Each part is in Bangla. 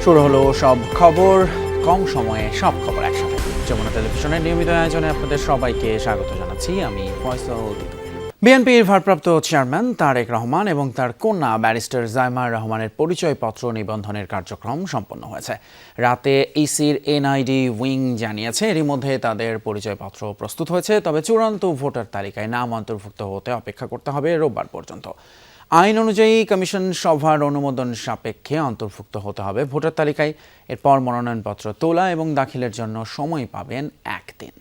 শুরু হলো সব খবর, কম সময়ে সব খবর একসাথে। যমুনা টেলিভিশনের নিয়মিত আয়োজনে আপনাদের সবাইকে স্বাগত জানাচ্ছি। আমি ফয়সাল। বিএনপির ভারপ্রাপ্ত চেয়ারম্যান তারেক রহমান এবং তার কন্যা ব্যারিস্টার জাইমা রহমানের পরিচয়পত্র নিবন্ধনের কার্যক্রম সম্পন্ন হয়েছে। রাতে ইসির এনআইডি উইং জানিয়েছে এরই মধ্যে তাদের পরিচয়পত্র প্রস্তুত হয়েছে, তবে চূড়ান্ত ভোটার তালিকায় নাম অন্তর্ভুক্ত হতে অপেক্ষা করতে হবে রোববার পর্যন্ত। আইন অনুযায়ী কমিশন সভার অনুমোদন সাপেক্ষে অন্তর্ভুক্ত হতে হবে ভোটার তালিকায়। এরপর মনোনয়নপত্র তোলা এবং দাখিলের জন্য সময় পাবেন একদিন।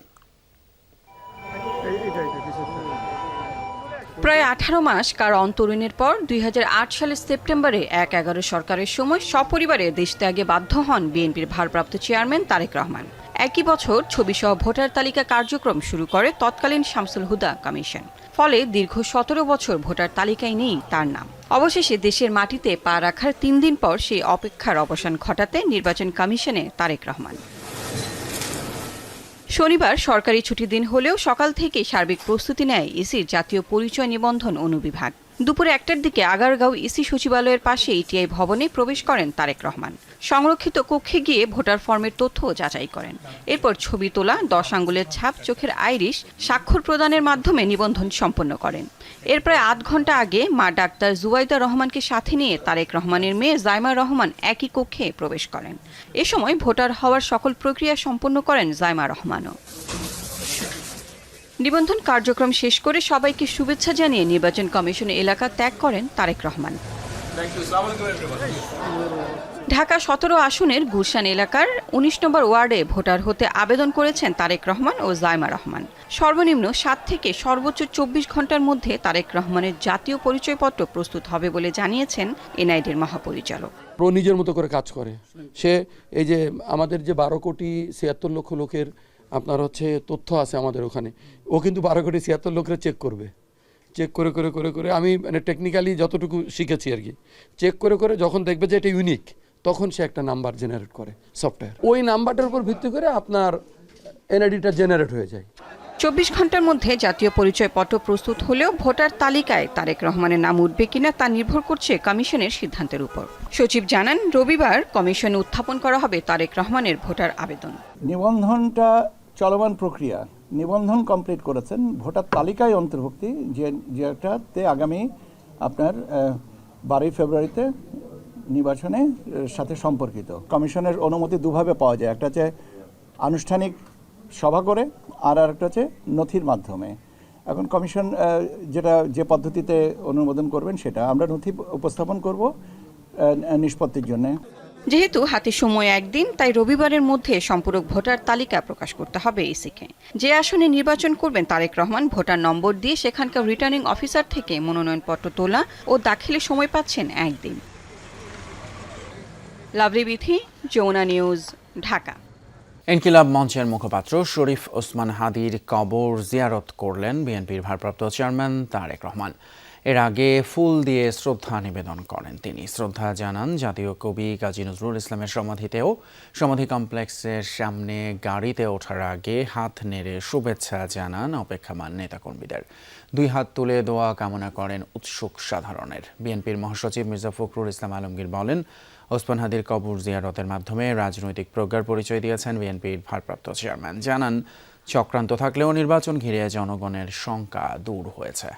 প্রায় 18 মাস কারা অন্তরীণের পর 2008 সালের সেপ্টেম্বরে 1/11 সরকারের সময় সপরিবারে দেশ ত্যাগে বাধ্য হন বিএনপির ভারপ্রাপ্ত চেয়ারম্যান তারেক রহমান। একই বছর ছবিসহ ভোটার তালিকা কার্যক্রম শুরু করে তৎকালীন শামসুল হুদা কমিশন। ফলে দীর্ঘ 17 বছর ভোটার তালিকায় নেই তার নাম। অবশেষে দেশের মাটিতে পা রাখার 3 দিন পর সেই অপেক্ষার অবসান ঘটাতে নির্বাচন কমিশনে তারেক রহমান। শনিবার সরকারি ছুটির দিন হলেও সকাল থেকে সার্বিক প্রস্তুতি নেয় ইসির জাতীয় পরিচয় নিবন্ধন অনুবিভাগ। দুপুরে 1টার দিকে আগারগাঁও ইসি সচিবালয়ের পাশে ইটিআই ভবনে প্রবেশ করেন তারেক রহমান। সংরক্ষিত কক্ষে গিয়ে ভোটার ফর্মের তথ্য যাচাই করেন। এরপর ছবি তোলা, 10 আঙ্গুলের ছাপ, চোখের আইরিশ, স্বাক্ষর প্রদানের মাধ্যমে নিবন্ধন সম্পন্ন করেন। এর প্রায় 8 ঘন্টা আগে মা ডাক্তার জুবাইদা রহমানকে সাথে নিয়ে তারেক রহমানের মেয়ে জাইমা রহমান একই কক্ষে প্রবেশ করেন। এ সময় ভোটার হওয়ার সকল প্রক্রিয়া সম্পন্ন করেন জাইমা রহমানও। নিবন্ধন কার্যক্রম শেষ করে সবাইকে শুভেচ্ছা জানিয়ে নির্বাচন কমিশন এলাকা ত্যাগ করেন তারেক রহমান। ঢাকা 17 আসনের গুলশান এলাকার 19 নম্বর ওয়ার্ডে ভোটার হতে আবেদন করেছেন তারেক রহমান ও জাইমা রহমান। সর্বনিম্ন 7 থেকে সর্বোচ্চ 24 ঘন্টার মধ্যে তারেক রহমানের জাতীয় পরিচয়পত্র প্রস্তুত হবে বলে জানিয়েছেন এনআইডির মহাপরিচালক। নিজের মতো করে কাজ করে সে। এই যে আমাদের যে 12 কোটি 76 লক্ষ লোকের আপনার তথ্য আছে আমাদের ওখানে, ও কিন্তু 12 কোটি 76 লোকের চেক করবে। চেক করে করে করে করে আমি টেকনিক্যালি যতটুকু শিখেছি আর কি, চেক করে করে যখন দেখবে যে এটা ইউনিক, তখন সে একটা নাম্বার জেনারেট করে সফটওয়্যার। ওই নাম্বারটার উপর ভিত্তি করে আপনার এনআইডিটা জেনারেট হয়ে যায়। 24 ঘন্টার মধ্যে জাতীয় পরিচয়পত্র প্রস্তুত হলেও ভোটার তালিকায় তারেক রহমানের নাম উঠবে কিনা তা নির্ভর করছে কমিশনের সিদ্ধান্তের উপর। সচিব জানান, রবিবার কমিশনে উত্থাপন করা হবে তারেক রহমানের ভোটার আবেদন। নিবন্ধনটা চলমান প্রক্রিয়া, নিবন্ধন কমপ্লিট করেছেন। ভোটার তালিকায় অন্তর্ভুক্তি যেটাতে আগামী আপনার 12 ফেব্রুয়ারিতে নির্বাচনের সাথে সম্পর্কিত। কমিশনের অনুমতি দুভাবে পাওয়া যায়, একটা হচ্ছে আনুষ্ঠানিক সভা করে, আর একটা হচ্ছে নথির মাধ্যমে। এখন কমিশন যে পদ্ধতিতে অনুমোদন করবেন সেটা আমরা নথি উপস্থাপন করব নিষ্পত্তির জন্য। যেহেতু হাতে সময় একদিন, তাই রবিবারের মধ্যে সম্পূরক ভোটার তালিকা প্রকাশ করতে হবে ইসিকে। যে আসনে নির্বাচন করবেন তারেক রহমান, ভোটার নম্বর দিয়ে সেখানকার রিটার্নিং অফিসার থেকে মনোনয়নপত্র তোলা ও দাখিলে সময় পাচ্ছেন একদিন। লাভলি বিথি, যমুনা নিউজ, ঢাকা। ইনকিলাব মঞ্চের মুখপাত্র শরীফ ওসমান হাদির কবর জিয়ারত করলেন বিএনপির ভারপ্রাপ্ত চেয়ারম্যান তারেক রহমান। এর আগে ফুল দিয়ে শ্রদ্ধা নিবেদন করেন তিনি। শ্রদ্ধা জানান জাতীয় কবি কাজী নজরুল ইসলামের সমাধিতেও। সমাধি কমপ্লেক্সের সামনে গাড়িতে ওঠার আগে হাত নেড়ে শুভেচ্ছা জানান অপেক্ষমান নেতাকর্মীদের। 2 হাত তুলে দোয়া কামনা করেন উৎসুক সাধারণের। বিএনপির মহাসচিব মির্জা ফখরুল ইসলাম আলমগীর বলেন, ওসমান হাদির কবর জিয়ারতের মাধ্যমে রাজনৈতিক প্রজ্ঞার পরিচয় দিয়েছেন বিএনপির ভারপ্রাপ্ত চেয়ারম্যান। জানান, চক্রান্ত থাকলেও নির্বাচন ঘিরে জনগণের শঙ্কা দূর হয়েছে।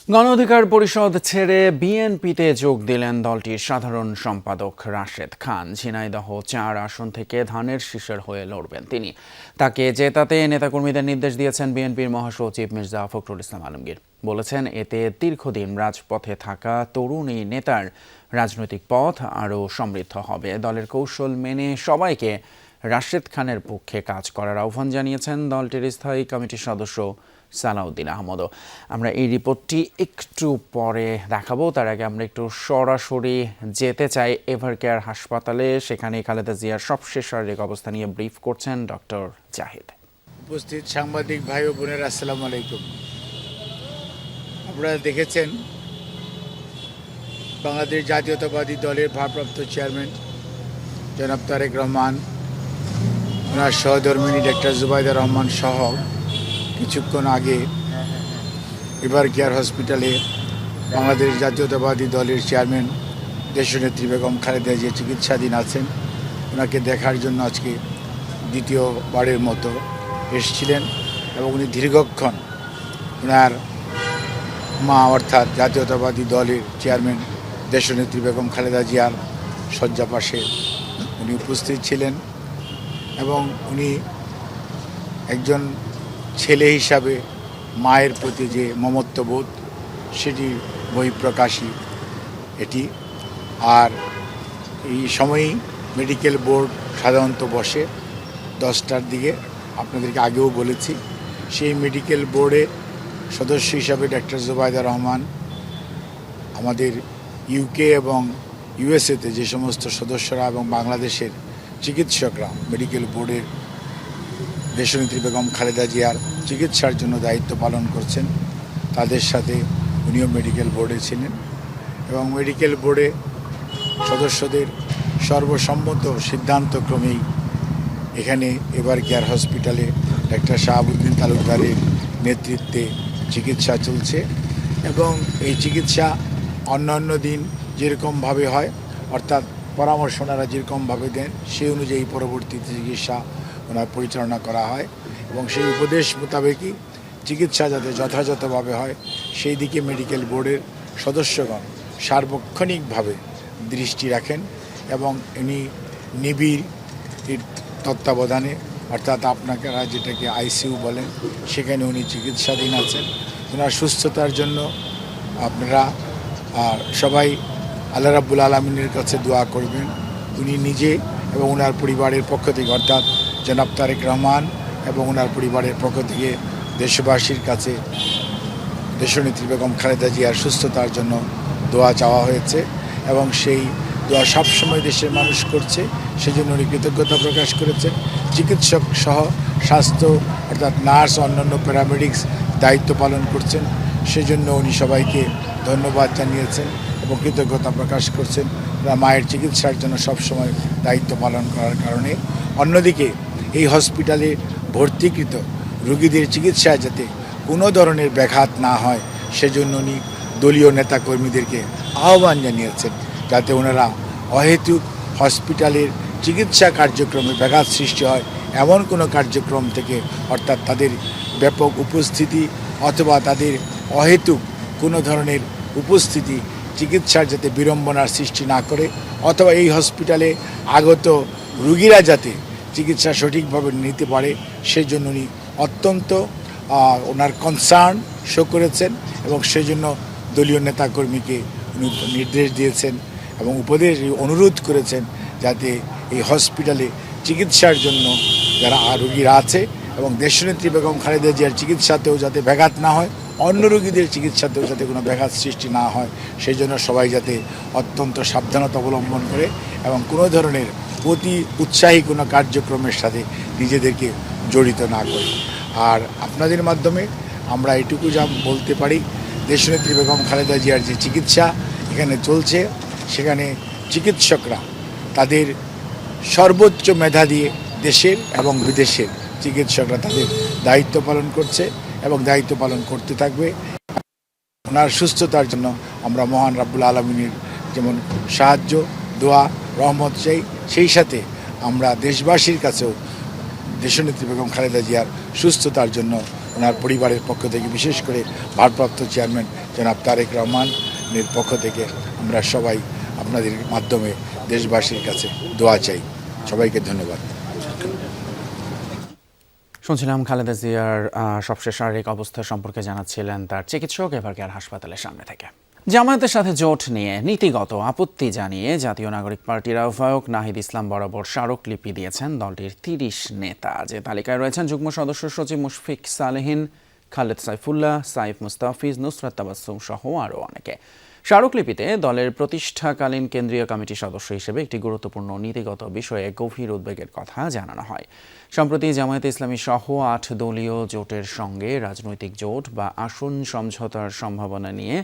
গণ অধিকার পরিষদ ছেড়ে বিএনপিতে যোগ দিলেন দলটির সাধারণ সম্পাদক রাশেদ খান। ঝিনাইদহ 4 আসন থেকে ধানের শীষের হয়ে লড়বেন তিনি। তাকে জেতাতে নেতাকর্মীদের নির্দেশ দিয়েছেন বিএনপির মহাসচিব মির্জা ফখরুল ইসলাম আলমগীর। বলেছেন, এতে দীর্ঘদিন রাজপথে থাকা তরুণ এই নেতার রাজনৈতিক পথ আরও সমৃদ্ধ হবে। দলের কৌশল মেনে সবাইকে রাশেদ খানের পক্ষে কাজ করার আহ্বান জানিয়েছেন দলটির স্থায়ী কমিটির সদস্য সালাউদ্দিন আহমদও। আমরা এই রিপোর্টটি একটু পরে দেখাবো। তার আগে আমরা একটু সরাসরি যেতে চাই এভারকেয়ার হাসপাতালে। সেখানে খালেদা জিয়ার সবশেষ শারীরিক অবস্থা নিয়ে ব্রিফ করছেন ডক্টর জাহিদ। উপস্থিত সাংবাদিক ভাই ও বোনেরা, আসসালামু আলাইকুম। আপনারা দেখেছেন বাংলাদেশ জাতীয়তাবাদী দলের ভারপ্রাপ্ত চেয়ারম্যান জনাব তারেক রহমান, ওনার সহধর্মিনী ডাক্তার জুবাইদা রহমান সহ কিছুক্ষণ আগে এবার কেয়ার হসপিটালে বাংলাদেশ জাতীয়তাবাদী দলের চেয়ারম্যান দেশনেত্রী বেগম খালেদা জিয়া চিকিৎসাধীন আছেন। ওনাকে দেখার জন্য আজকে দ্বিতীয়বারের মতো এসেছিলেন এবং উনি দীর্ঘক্ষণ ওনার মা অর্থাৎ জাতীয়তাবাদী দলের চেয়ারম্যান দেশনেত্রী বেগম খালেদা জিয়ার শয্যা পাশে উনি উপস্থিত ছিলেন এবং উনি একজন ছেলে হিসাবে মায়ের প্রতি যে মমত্ববোধ সেটি বহিঃপ্রকাশী এটি। আর এই সময়ই মেডিকেল বোর্ড সাধারণত বসে 10টার দিকে, আপনাদেরকে আগেও বলেছি। সেই মেডিকেল বোর্ডের সদস্য হিসাবে ডাক্তার জুবাইদা রহমান আমাদের ইউকে এবং ইউএসএতে যে সমস্ত সদস্যরা এবং বাংলাদেশের চিকিৎসকরা মেডিকেল বোর্ডের দেশনেত্রী বেগম খালেদা জিয়ার চিকিৎসার জন্য দায়িত্ব পালন করছেন, তাদের সাথে উনিও মেডিকেল বোর্ডে ছিলেন এবং মেডিকেল বোর্ডে সদস্যদের সর্বসম্মত সিদ্ধান্তক্রমেই এখানে এবার কেয়ার হসপিটালে ডাক্তার শাহাবুদ্দিন তালুকদারের নেতৃত্বে চিকিৎসা চলছে এবং এই চিকিৎসা অন্যান্য দিন যেরকমভাবে হয়, অর্থাৎ পরামর্শ ওনারা যেরকমভাবে দেন সেই অনুযায়ী পরবর্তী চিকিৎসা ওনার পরিচালনা করা হয় এবং সেই উপদেশ মোতাবেকই চিকিৎসা যাতে যথাযথভাবে হয় সেই দিকে মেডিকেল বোর্ডের সদস্যগণ সার্বক্ষণিকভাবে দৃষ্টি রাখেন এবং ইনি নিবিড় তত্ত্বাবধানে, অর্থাৎ আপনারা যেটাকে আইসিইউ বলেন, সেখানে উনি চিকিৎসাধীন আছেন। ওনার সুস্থতার জন্য আপনারা সবাই আল্লাহ রাব্বুল আলামিনের কাছে দোয়া করবেন। উনি নিজে এবং ওনার পরিবারের পক্ষ থেকে, অর্থাৎ জনাব তারেক রহমান এবং ওনার পরিবারের পক্ষ থেকে দেশবাসীর কাছে দেশনেত্রী বেগম খালেদা জিয়ার সুস্থতার জন্য দোয়া চাওয়া হয়েছে এবং সেই দোয়া সবসময় দেশের মানুষ করছে, সেজন্য উনি কৃতজ্ঞতা প্রকাশ করেছেন। চিকিৎসক সহ স্বাস্থ্য অর্থাৎ নার্স, অন্যান্য প্যারামেডিক্স দায়িত্ব পালন করছেন, সেজন্য উনি সবাইকে ধন্যবাদ জানিয়েছেন এবং কৃতজ্ঞতা প্রকাশ করছেন মায়ের চিকিৎসার জন্য সবসময় দায়িত্ব পালন করার কারণে। অন্যদিকে এই হসপিটালে ভর্তিকৃত রোগীদের চিকিৎসায় যাতে কোনো ধরনের ব্যাঘাত না হয় সেজন্য উনি দলীয় নেতাকর্মীদেরকে আহ্বান জানিয়েছেন যাতে ওনারা অহেতুক হসপিটালের চিকিৎসা কার্যক্রমে ব্যাঘাত সৃষ্টি হয় এমন কোনো কার্যক্রম থেকে, অর্থাৎ তাদের ব্যাপক উপস্থিতি অথবা তাদের অহেতুক কোনো ধরনের উপস্থিতি চিকিৎসার যাতে বিড়ম্বনার সৃষ্টি না করে, অথবা এই হসপিটালে আগত রুগীরা যাতে চিকিৎসা সঠিকভাবে নিতে পারে সেজন্য উনি অত্যন্ত ওনার কনসার্ন শো করেছেন এবং সেজন্য দলীয় নেতাকর্মীকে উনি নির্দেশ দিয়েছেন এবং অনুরোধ করেছেন যাতে এই হসপিটালে চিকিৎসার জন্য যারা রোগীরা আছে এবং দেশনেত্রী বেগম খালেদা জিয়ার চিকিৎসাতেও যাতে ব্যাঘাত না হয়, অন্য রোগীদের চিকিৎসাতেও যাতে কোনো ব্যাঘাত সৃষ্টি না হয় সেই জন্য সবাই যাতে অত্যন্ত সাবধানতা অবলম্বন করে এবং কোনো ধরনের অতি উৎসাহী কোনো কার্যক্রমের সাথে নিজেদেরকে জড়িত না করে। আর আপনাদের মাধ্যমে আমরা এটুকু যা বলতে পারি, দেশনেত্রী বেগম খালেদা জিয়ার যে চিকিৎসা এখানে চলছে সেখানে চিকিৎসকরা তাদের সর্বোচ্চ মেধা দিয়ে দেশের এবং বিদেশের চিকিৎসকরা তাদের দায়িত্ব পালন করছে এবং দায়িত্ব পালন করতে থাকবে। ওনার সুস্থতার জন্য আমরা মহান রাব্বুল আলামিনের যেমন সাহায্য, দোয়া, রহমত চাই, সেই সাথে আমরা দেশবাসীর কাছেও দেশনেত্রী বেগম খালেদা জিয়ার সুস্থতার জন্য ওনার পরিবারের পক্ষ থেকে, বিশেষ করে ভারপ্রাপ্ত চেয়ারম্যান জনাব তারেক রহমানের পক্ষ থেকে আমরা সবাই আপনাদের মাধ্যমে দেশবাসীর কাছে দোয়া চাই। সবাইকে ধন্যবাদ। শুনছিলাম খালেদা জিয়ার সবশেষ শারীরিক অবস্থা সম্পর্কে জানাচ্ছিলেন তার চিকিৎসক এভার কেয়ার হাসপাতালের সামনে থেকে। জামায়াতের সাথে জোট নিয়ে নীতিগত আপত্তি জানিয়ে জাতীয় নাগরিক পার্টির আহ্বায়ক নাহিদ ইসলাম বরাবর স্মারকলিপি দিয়েছেন দলটির 30 নেতা। যে তালিকায় রয়েছেন যুগ্ম সদস্য সচিব মুশফিক সালেহীন, খালেদ সাইফুল্লাহ, সাইফ মুস্তাফিজ, নুসরাত তাবাসসুম সহ আরও অনেকে। স্মারকলিপিতে দলের প্রতিষ্ঠাকালীন কেন্দ্রীয় কমিটির সদস্য হিসেবে একটি গুরুত্বপূর্ণ নীতিগত বিষয়ে গভীর উদ্বেগের কথা জানানো হয়। সম্প্রতি জামায়াতে ইসলামী সহ ৮ দলীয় জোটের সঙ্গে রাজনৈতিক জোট বা আসন সমঝোতার সম্ভাবনা নিয়ে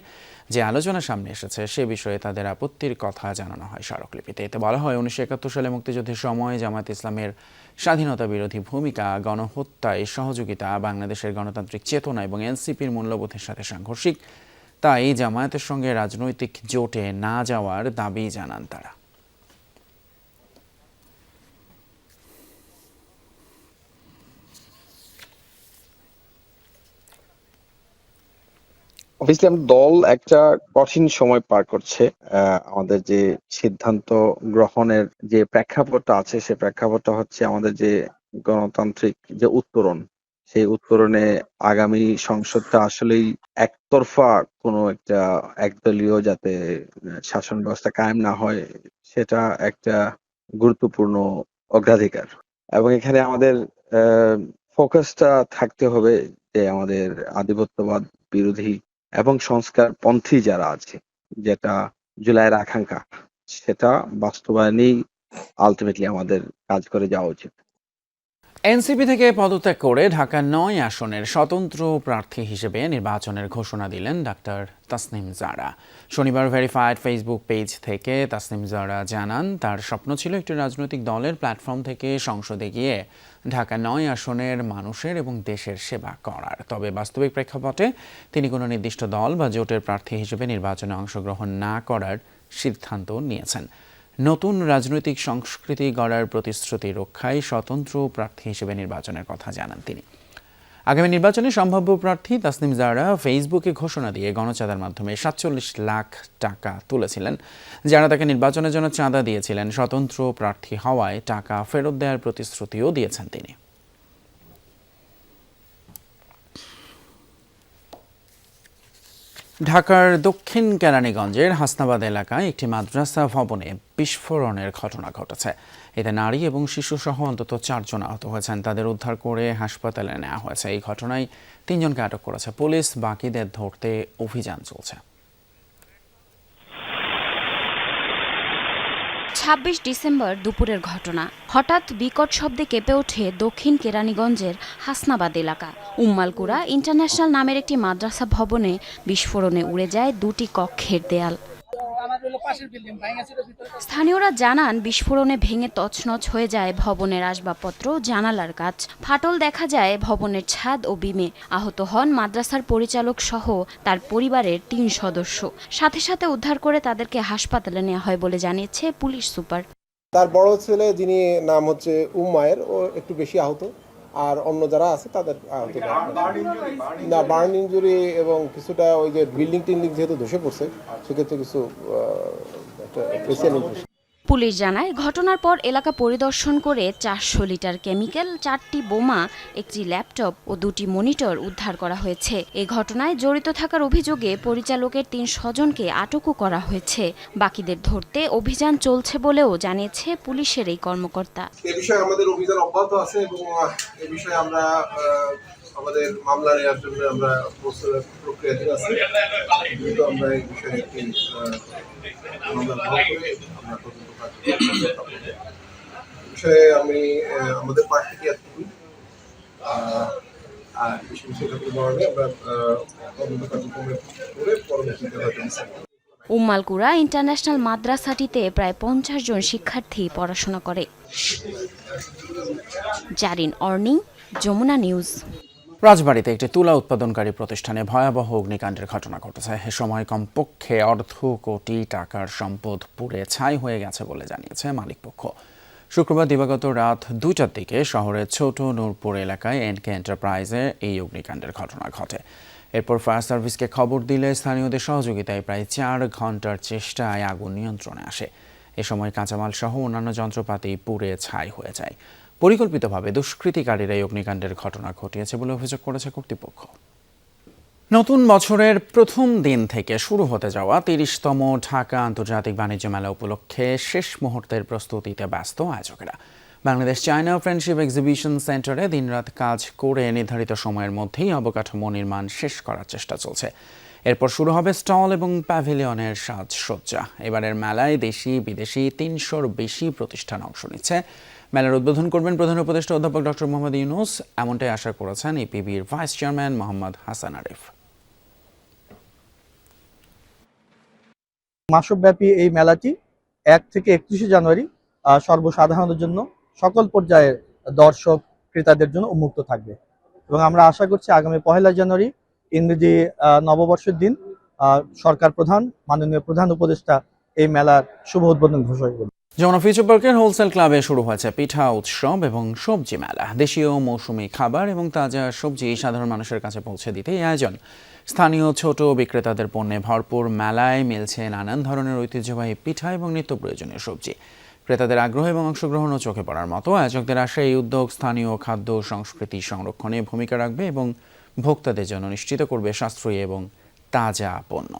যে আলোচনা সামনে এসেছে সে বিষয়ে তাদের আপত্তির কথা জানানো হয় স্মারকলিপিতে। এতে বলা হয় 1971 সালে মুক্তিযুদ্ধের সময় জামায়াতে ইসলামের স্বাধীনতা বিরোধী ভূমিকা, গণহত্যায় সহযোগিতা, বাংলাদেশের গণতান্ত্রিক চেতনা এবং এনসিপির মূল্যবোধের সাথে সাংঘর্ষিক। তাই জামায়াতের সঙ্গে রাজনৈতিক জোটে না যাওয়ার দাবি জানান তারা। অবভিয়াসলি দল একটা কঠিন সময় পার করছে। আমাদের যে সিদ্ধান্ত গ্রহণের যে প্রেক্ষাপটটা আছে সে প্রেক্ষাপটটা হচ্ছে আমাদের যে গণতান্ত্রিক যে উত্তরণ, সেই উত্তরণে আগামী সংসদটা আসলেই একতরফা কোনো একটা একদলীয় যাতে শাসন ব্যবস্থা কায়েম না হয় সেটা একটা গুরুত্বপূর্ণ অগ্রাধিকার। এবং এখানে আমাদের ফোকাসটা থাকতে হবে যে আমাদের আধিপত্যবাদ বিরোধী এবং সংস্কারপন্থী যারা আছে, যেটা জুলাইয়ের আকাঙ্ক্ষা, সেটা বাস্তবায়নেই আলটিমেটলি আমাদের কাজ করে যাওয়া উচিত। এনসিপি থেকে পদত্যাগ করে ঢাকা ৯ আসনের স্বতন্ত্র প্রার্থী হিসেবে নির্বাচনের ঘোষণা দিলেন ডাক্তার তাসনিম জারা। শনিবার ভেরিফাইড ফেসবুক পেজ থেকে তাসনিম জারা জানান, তার স্বপ্ন ছিল একটি রাজনৈতিক দলের প্ল্যাটফর্ম থেকে সংসদে গিয়ে ঢাকা ৯ আসনের মানুষের এবং দেশের সেবা করার। তবে বাস্তবিক প্রেক্ষাপটে তিনি কোনো নির্দিষ্ট দল বা জোটের প্রার্থী হিসেবে নির্বাচনে অংশগ্রহণ না করার সিদ্ধান্ত নিয়েছেন। নতুন রাজনৈতিক সংস্কৃতি গড়ার প্রতিশ্রুতি রক্ষায় স্বতন্ত্র প্রার্থী হিসেবে নির্বাচনের কথা জানান তিনি। আগামী নির্বাচনে সম্ভাব্য প্রার্থী তাসনিম জারা ফেসবুকে ঘোষণা দিয়ে গণচাঁদার মাধ্যমে ৪৭ লাখ টাকা তুলেছিলেন। যারা তাকে নির্বাচনের জন্য চাঁদা দিয়েছিলেন, স্বতন্ত্র প্রার্থী হওয়ায় টাকা ফেরত দেওয়ার প্রতিশ্রুতিও দিয়েছেন তিনি। ঢাকার দক্ষিণ কেরানীগঞ্জের হাসনাবাদ এলাকায় একটি মাদ্রাসা ভবনে বিস্ফোরণের ঘটনা ঘটেছে। এতে নারী এবং শিশুসহ অন্তত 4 জন আহত হয়েছেন। তাদের উদ্ধার করে হাসপাতালে নেওয়া হয়েছে। এই ঘটনায় 3 জনকে আটক করেছে পুলিশ। বাকিদের ধরতে অভিযান চলছে। ২৬ ডিসেম্বর দুপুরের ঘটনা। হঠাৎ বিকট শব্দে কেঁপে ওঠে দক্ষিণ কেরানীগঞ্জের হাসনাবাদ এলাকা। উম্মালকুড়া ইন্টারন্যাশনাল নামের একটি মাদ্রাসা ভবনে বিস্ফোরণে উড়ে যায় 2টি কক্ষের দেয়াল। স্থানীয়রা জানান, বিস্ফোরণে ভেঙে তছনছ হয়ে যায় ভবনের আসবাবপত্র, জানালার কাচ। ফাটল দেখা যায় ভবনের ছাদ ও বিমে। আহত হন মাদ্রাসার পরিচালক সহ তার পরিবারের 3 সদস্য। সাথে সাথে উদ্ধার করে তাদেরকে হাসপাতালে নেওয়া হয় বলে জানিয়েছে পুলিশ সুপার। তার বড় ছেলে, যিনি নাম হচ্ছে উম্মায়ের, ও একটু বেশি আহত, আর অন্য যারা আছে তাদের আহত না, বার্ন ইনজুরি এবং কিছুটা ওই যে বিল্ডিং টিল্ডিং যেহেতু ধসে পড়ছে সেক্ষেত্রে কিছু স্পেশাল ইনফেকশন। পুলিশ জানায়, ঘটনার পর এলাকা পরিদর্শন করে 400 লিটার কেমিক্যাল, 4টি বোমা, একটি ল্যাপটপ ও 2টি মনিটর উদ্ধার করা হয়েছে। এই ঘটনায় জড়িত থাকার অভিযোগে পরিচালকের 3 স্বজনকে আটকও করা হয়েছে। বাকিদের ধরতে অভিযান চলছে বলেও জানিয়েছে পুলিশের এই কর্মকর্তা। এই বিষয়ে আমাদের অভিযান অব্যাহত আছে এবং এই বিষয়ে আমরা আমাদের মামলা নেওয়ার জন্য আমরা প্রক্রিয়াধীন আছি। কিন্তু আমরা এই বিষয়ে একটি মামলা করে আমরা তদন্ত কাজ বিষয়ে আমি আমাদের পার্ট থেকে এতটুকুই, আর বিষয়টা কারণে আমরা তদন্ত কার্যক্রম করে পরবর্তীতে হয়তো উম্মালকুড়া ইন্টারন্যাশনাল মাদ্রাসাটিতে প্রায় 50 জন শিক্ষার্থী পড়াশোনা করে। জারিন অর্নি, যমুনা নিউজ। রাজবাড়ীতে একটি তুলা উৎপাদনকারী প্রতিষ্ঠানে ভয়াবহ অগ্নিকাণ্ডের ঘটনা ঘটেছে। এ সময় কমপক্ষে $1.5 কোটি টাকার সম্পদ পুড়ে ছাই হয়ে গেছে বলে জানিয়েছে মালিকপক্ষ। শুক্রবার দিবাগত রাত 2টার দিকে শহরের ছোট নূরপুর এলাকায় এনকে এন্টারপ্রাইজে এই অগ্নিকাণ্ডের ঘটনা ঘটে। এরপর ফায়ার সার্ভিসকে খবর দিলে স্থানীয়দের সহযোগিতায় প্রায় 4 ঘন্টার চেষ্টায় আগুন নিয়ন্ত্রণে আসে। এ সময় কাঁচামাল সহ অন্যান্য যন্ত্রপাতি পুড়ে ছাই হয়ে যায়। পরিকল্পিতভাবে দুষ্কৃতিকারীরা এই অগ্নিকাণ্ডের ঘটনা ঘটিয়েছে বলে অভিযোগ করেছে কর্তৃপক্ষ। নতুন বছরের প্রথম দিন থেকে শুরু হতে যাওয়া 30তম ঢাকা আন্তর্জাতিক বাণিজ্য মেলা উপলক্ষে শেষ মুহূর্তের প্রস্তুতিতে ব্যস্ত আয়োজকেরা। বাংলাদেশ চায়না ফ্রেন্ডশিপ এক্সিবিশন সেন্টারে দিনরাত কাজ করে নির্ধারিত সময়ের মধ্যেই অবকাঠামো নির্মাণ শেষ করার চেষ্টা চলছে। এরপর শুরু হবে স্টল এবং প্যাভিলিয়নের সাজসজ্জা। এবারের মেলায় দেশি বিদেশি ৩০০-র বেশি প্রতিষ্ঠান অংশ নিচ্ছে। মেলার উদ্বোধন করবেন প্রধান উপদেষ্টা অধ্যাপক ডক্টর মোহাম্মদ ইউনূস, এমনটাই আশা করেছেন ইপিবির ভাইস চেয়ারম্যান মোহাম্মদ হাসান আরিফ। মাসব্যাপী এই মেলাটি ১ থেকে ৩১ জানুয়ারি সর্বসাধারণের জন্য সকল পর্যায়ের দর্শক ক্রেতাদের জন্য উন্মুক্ত থাকবে এবং আমরা আশা করছি আগামী ১ জানুয়ারি ইংরেজি নববর্ষের দিন সরকার প্রধান মাননীয় প্রধান উপদেষ্টা এই মেলার শুভ উদ্বোধন ঘোষণা করবেন। যমুনা ফিউচার পার্কের হোলসেল ক্লাবে শুরু হয়েছে পিঠা উৎসব এবং সবজি মেলা। দেশীয় মৌসুমী খাবার এবং তাজা সবজি সাধারণ মানুষের কাছে পৌঁছে দিতে এই আয়োজন। স্থানীয় ছোট বিক্রেতাদের পণ্যে ভরপুর মেলায় মিলছে নানান ধরনের ঐতিহ্যবাহী পিঠা এবং নিত্য প্রয়োজনীয় সবজি। ক্রেতাদের আগ্রহ এবং অংশগ্রহণও চোখে পড়ার মতো। আয়োজকদের আশা এই উদ্যোগ স্থানীয় খাদ্য সংস্কৃতি সংরক্ষণে ভূমিকা রাখবে এবং ভোক্তাদের জন্য নিশ্চিত করবে সাশ্রয়ী এবং তাজা পণ্য।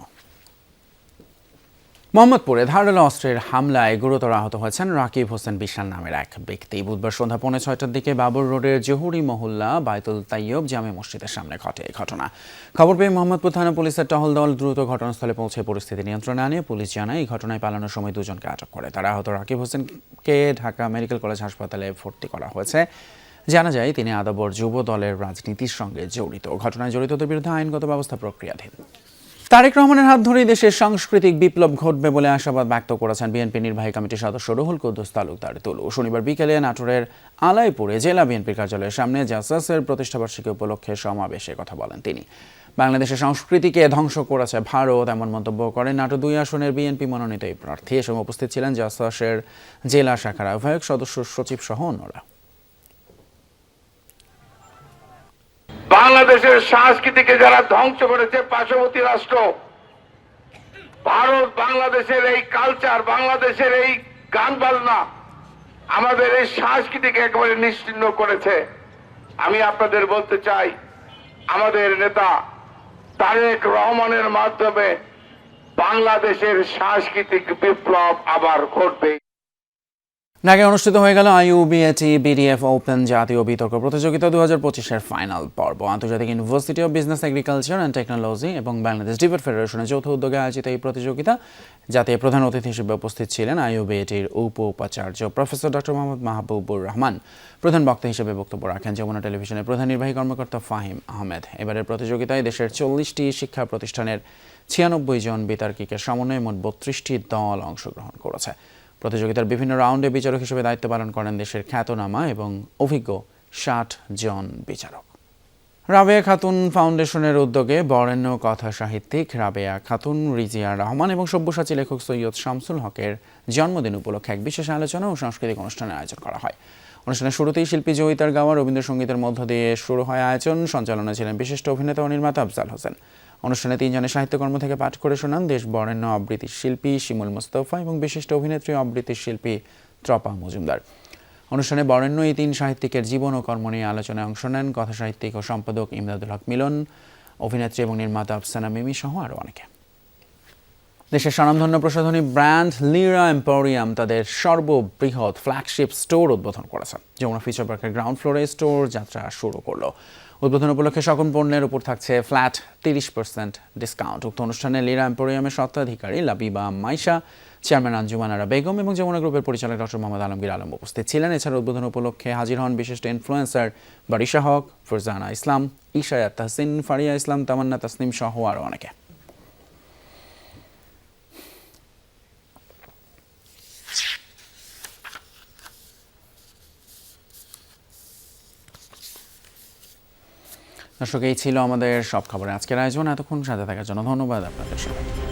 মোহাম্মদপুরে ধারালো অস্ত্রের হামলায় গুরুতর আহত হয়েছেন রাকিব হোসেন বিশাল নামের এক ব্যক্তি। বুধবার সন্ধ্যা 6:45টার দিকে বাবর রোডের জহুরি মহল্লা বাইতুল তাইয়ব জামে মসজিদের সামনে ঘটে এই ঘটনা। খবর পেয়ে মোহাম্মদপুর থানা পুলিশের টহল দল দ্রুত ঘটনাস্থলে পৌঁছে পরিস্থিতি নিয়ন্ত্রণে আনে। পুলিশ জানায় এই ঘটনায় পালানোর সময় দুজনকে আটক করে। তারা আহত রাকিব হোসেনকে ঢাকা মেডিকেল কলেজ হাসপাতালে ভর্তি করা হয়েছে। জানা যায় তিনি আদাবর যুব দলের রাজনীতির সঙ্গে জড়িত। ঘটনায় জড়িতদের বিরুদ্ধে আইনগত ব্যবস্থা প্রক্রিয়াধীন। তারেক রহমানের হাত ধরেই দেশের সাংস্কৃতিক বিপ্লব ঘটবে বলে আশাবাদ ব্যক্ত করেছেন বিএনপি নির্বাহী কমিটির সদস্য রুহুল কুদ্দুস তালুকদার তুলু। শনিবার বিকেলে নাটোরের আলাইপুরে জেলা বিএনপির কার্যালয়ের সামনে জাসাসের প্রতিষ্ঠাবার্ষিকী উপলক্ষে সমাবেশে কথা বলেন তিনি। বাংলাদেশের সংস্কৃতিকে ধ্বংস করেছে ভারত, এমন মন্তব্য করেন নাটোর 2 আসনের বিএনপি মনোনীত এই প্রার্থী। এ সময় উপস্থিত ছিলেন জাসাসের জেলা শাখার আহ্বায়ক, সদস্য সচিব সহ অন্যরা। বাংলাদেশের সংস্কৃতিকে যারা ধ্বংস করেছে পার্শ্ববর্তী রাষ্ট্র ভারত, বাংলাদেশের এই কালচার, বাংলাদেশের এই গান বাজনা, আমাদের এই সংস্কৃতিকে একেবারে নিশ্চিহ্ন করেছে। আমি আপনাদের বলতে চাই, আমাদের নেতা তারেক রহমানের মাধ্যমে বাংলাদেশের সাংস্কৃতিক বিপ্লব আবার ঘটবে। ঢাকায় অনুষ্ঠিত হয়ে গেল IUBAT BDF ওপেন জাতীয় বিতর্ক প্রতিযোগিতা 2025-এর ফাইনাল পর্ব। আন্তর্জাতিক university of business, agriculture and technology এবং বাংলাদেশ ডিবেট ফেডারেশনের যৌথ উদ্যোগে আয়োজিত এই প্রতিযোগিতা, যাতে প্রধান অতিথি হিসেবে উপস্থিত ছিলেন IUBAT-র উপাচার্য প্রফেসর ডক্টর মোহাম্মদ মাহবুবুর রহমান। প্রধান বক্তা হিসেবে বক্তব্য রাখেন যমুনা টেলিভিশনের প্রধান নির্বাহী কর্মকর্তা ফাহিম আহমেদ। এবারের প্রতিযোগিতায় দেশের 40টি শিক্ষা প্রতিষ্ঠানের 96 জন বিতর্কিকের সমন্বয়ে মোট 32টি দল অংশগ্রহণ করেছে। প্রতিযোগিতার বিভিন্ন রাউন্ডে বিচারক হিসেবে দায়িত্ব পালন করেন দেশের খ্যাতনামা এবং অভিজ্ঞ 60 জন বিচারক। রাবেয়া খাতুন ফাউন্ডেশনের উদ্যোগে বরেণ্য কথা সাহিত্যিক রাবেয়া খাতুন, রিজিয়া রহমান এবং সব্যসাচী লেখক সৈয়দ শামসুল হকের জন্মদিন উপলক্ষে এক বিশেষ আলোচনা ও সাংস্কৃতিক অনুষ্ঠানের আয়োজন করা হয়। অনুষ্ঠানের শুরুতেই শিল্পী জয়িতার গাওয়া রবীন্দ্রসঙ্গীতের মধ্য দিয়ে শুরু হয় আয়োজন। সঞ্চালনায় ছিলেন বিশিষ্ট অভিনেতা ও নির্মাতা আফজাল হোসেন। অনুষ্ঠানে 3 জনের সাহিত্যকর্ম থেকে পাঠ করে শোনান দেশ বরেণ্য আবৃত্তি শিল্পী শিমুল মুস্তফা এবং বিশিষ্ট অভিনেত্রী আবৃত্তি শিল্পী ত্রপা মজুমদার। অনুষ্ঠানে বরেণ্য এই 3 সাহিত্যিকের জীবন ও কর্ম নিয়ে আলোচনায় অংশ নেন কথা সাহিত্যিক ও সম্পাদক ইমদাদুল হক মিলন, অভিনেত্রী এবং নির্মাতা আফসানা মিমি সহ আরও অনেকে। দেশের স্বনামধন্য প্রসাধনী ব্র্যান্ড লিরা এম্পোরিয়াম তাদের সর্ববৃহৎ ফ্ল্যাগশিপ স্টোর উদ্বোধন করেছে। যমুনা ফিউচার পার্কের গ্রাউন্ড ফ্লোরে স্টোর যাত্রা শুরু করলো। উদ্বোধন উপলক্ষে সকল পণ্যের উপর থাকছে ফ্ল্যাট 30% ডিসকাউন্ট। উক্ত অনুষ্ঠানে লিরা এম্পোরিয়ামের স্বত্বাধিকারী লাবিবা মাইশা, চেয়ারম্যান আঞ্জুমান আরা বেগম এবং যমুনা গ্রুপের পরিচালক ডক্টর মোহাম্মদ আলমগীর আলম উপস্থিত ছিলেন। এছাড়া উদ্বোধন উপলক্ষে হাজির হন বিশিষ্ট ইনফ্লুয়েন্সার বারিশা হক, ফরজানা ইসলাম, ইশায়াত তাহসিন, ফারিয়া ইসলাম, তামান্না তাসনিম সহ আরও অনেকে। দর্শক, এই ছিল আমাদের সব খবরে আজকের আয়োজন। এতক্ষণ সাথে থাকার জন্য ধন্যবাদ আপনাদের সবাইকে।